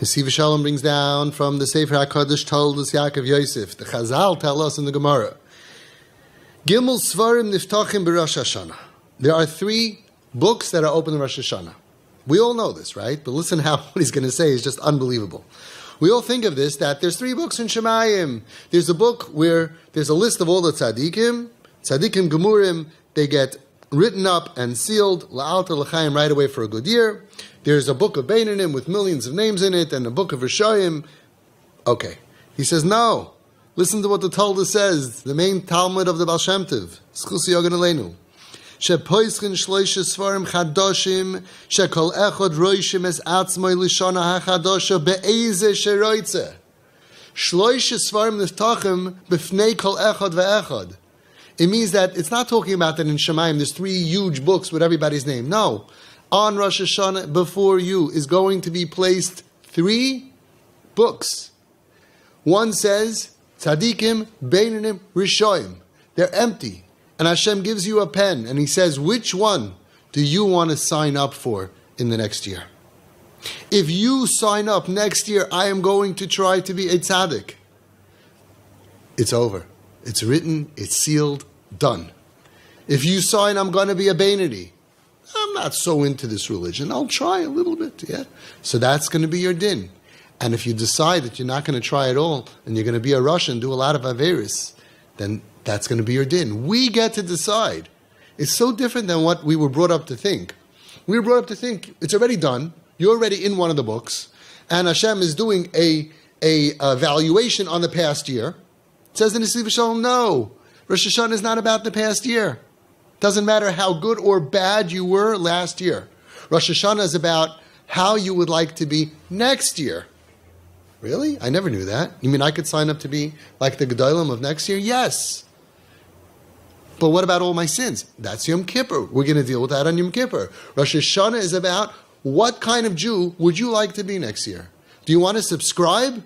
Avi Fishoff brings down from the Sefer HaKadosh Toldos Yaakov Yosef. The Chazal tell us in the Gemara. Gimel Svarim Niftachim B'Rosh Hashanah. There are 3 books that are open in Rosh Hashanah. We all know this, right? But listen how what he's going to say is just unbelievable. We all think of this, that there's 3 books in Shemayim. There's a book where there's a list of all the tzaddikim gemurim, they get written up and sealed, la'alter l'chaim, right away for a good year. There's a book of Beinanim with millions of names in it, and a book of Rishayim. Okay. He says, no. Listen to what the Talmud says, the main Talmud of the Baal Shem Tov. Schus Yogan Aleinu. Shepoischin shloisha svarim chadoshim, shekol echad roishim es atzmoi lishana hachadosha be'eze sheroitze. Shloisha svarim niftachim b'fnei kol echad ve'echad. It means that it's not talking about that in Shemayim there's 3 huge books with everybody's name. No. On Rosh Hashanah, before you, is going to be placed 3 books. One says, Tzadikim, Beinanim, Rishoyim. They're empty. And Hashem gives you a pen, and He says, which one do you want to sign up for in the next year? If you sign up next year, I am going to try to be a tzaddik. It's over. It's written, it's sealed, done. If you sign, I'm going to be a Beinani. I'm not so into this religion. I'll try a little bit, yeah? So that's going to be your din. And if you decide that you're not going to try at all, and you're going to be a Rosh and do a lot of Averis, then that's going to be your din. We get to decide. It's so different than what we were brought up to think. We were brought up to think, it's already done, you're already in one of the books, and Hashem is doing a evaluation on the past year. It says in the Avi Fishoff, no, Rosh Hashanah is not about the past year. Doesn't matter how good or bad you were last year. Rosh Hashanah is about how you would like to be next year. Really? I never knew that. You mean I could sign up to be like the GEDOLIM of next year? Yes. But what about all my sins? That's Yom Kippur. We're going to deal with that on Yom Kippur. Rosh Hashanah is about what kind of Jew would you like to be next year? Do you want to subscribe?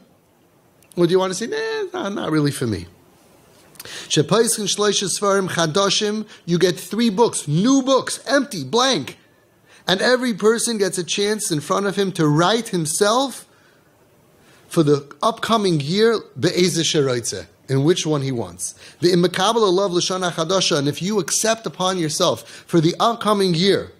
Or do you want to say, nah, not really for me? You get 3 books, new books, empty, blank. And every person gets a chance in front of him to write himself for the upcoming year, in which one he wants. And if you accept upon yourself for the upcoming year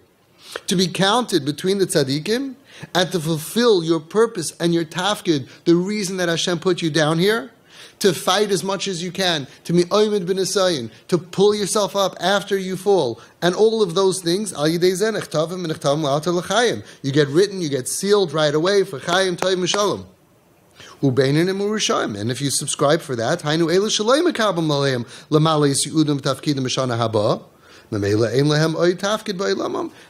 to be counted between the tzaddikim and to fulfill your purpose and your tafkid, the reason that Hashem put you down here, to fight as much as you can, to be oimid b'nisayin, to pull yourself up after you fall, and all of those things, you get written, you get sealed right away for chayim toiv mishalom. And if you subscribe for that,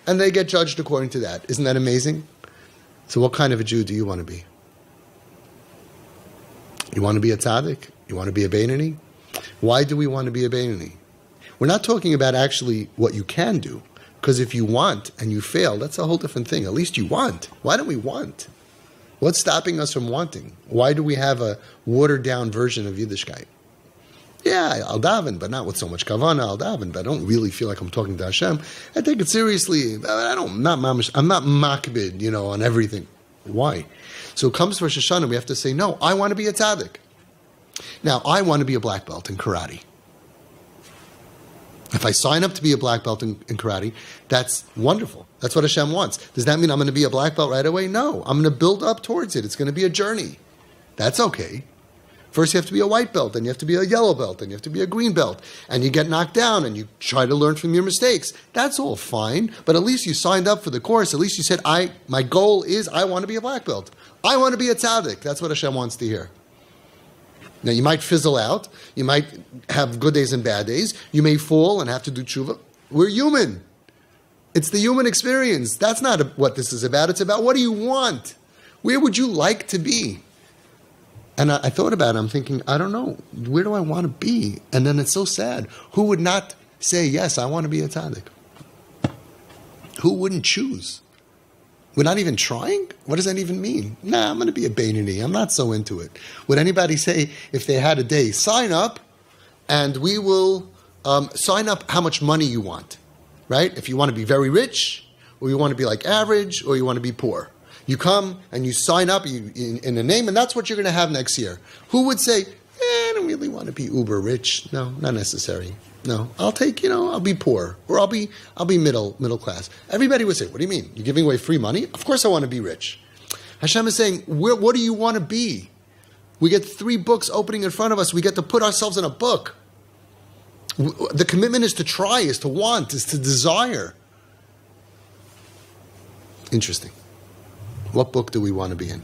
and they get judged according to that. Isn't that amazing? So what kind of a Jew do you want to be? You want to be a tzaddik? You want to be a Beinani? Why do we want to be a Beinani? We're not talking about actually what you can do. Because if you want and you fail, that's a whole different thing. At least you want. Why don't we want? What's stopping us from wanting? Why do we have a watered-down version of Yiddishkeit? Yeah, I'll daven, but not with so much kavanah. I'll daven, but I don't really feel like I'm talking to Hashem. I take it seriously. I'm not makbid, on everything. Why? So it comes to Rosh Hashanah, we have to say, no, I want to be a tzaddik. Now, I want to be a black belt in karate. If I sign up to be a black belt in karate, that's wonderful. That's what Hashem wants. Does that mean I'm going to be a black belt right away? No. I'm going to build up towards it. It's going to be a journey. That's okay. First you have to be a white belt, then you have to be a yellow belt, then you have to be a green belt, and you get knocked down and you try to learn from your mistakes. That's all fine, but at least you signed up for the course. At least you said, my goal is I want to be a black belt. I want to be a tzaddik. That's what Hashem wants to hear. Now you might fizzle out, you might have good days and bad days, you may fall and have to do tshuva. We're human. It's the human experience. That's not what this is about. It's about what do you want? Where would you like to be? And I thought about it. I'm thinking, I don't know. Where do I want to be? And then it's so sad. Who would not say, yes, I want to be a tzaddik? Who wouldn't choose? We're not even trying? What does that even mean? Nah, I'm going to be a Beinani. I'm not so into it. Would anybody say, if they had a day, sign up and we will sign up how much money you want, right? If you want to be very rich, or you want to be like average, or you want to be poor. You come and you sign up in a name, and that's what you're going to have next year. Who would say, I don't really want to be uber rich? No, not necessary. No, I'll take, I'll be poor, or I'll be middle class. Everybody would say, what do you mean? You're giving away free money? Of course I want to be rich. Hashem is saying, what do you want to be? We get 3 books opening in front of us. We get to put ourselves in a book. The commitment is to try, is to want, is to desire. Interesting. What book do we want to be in?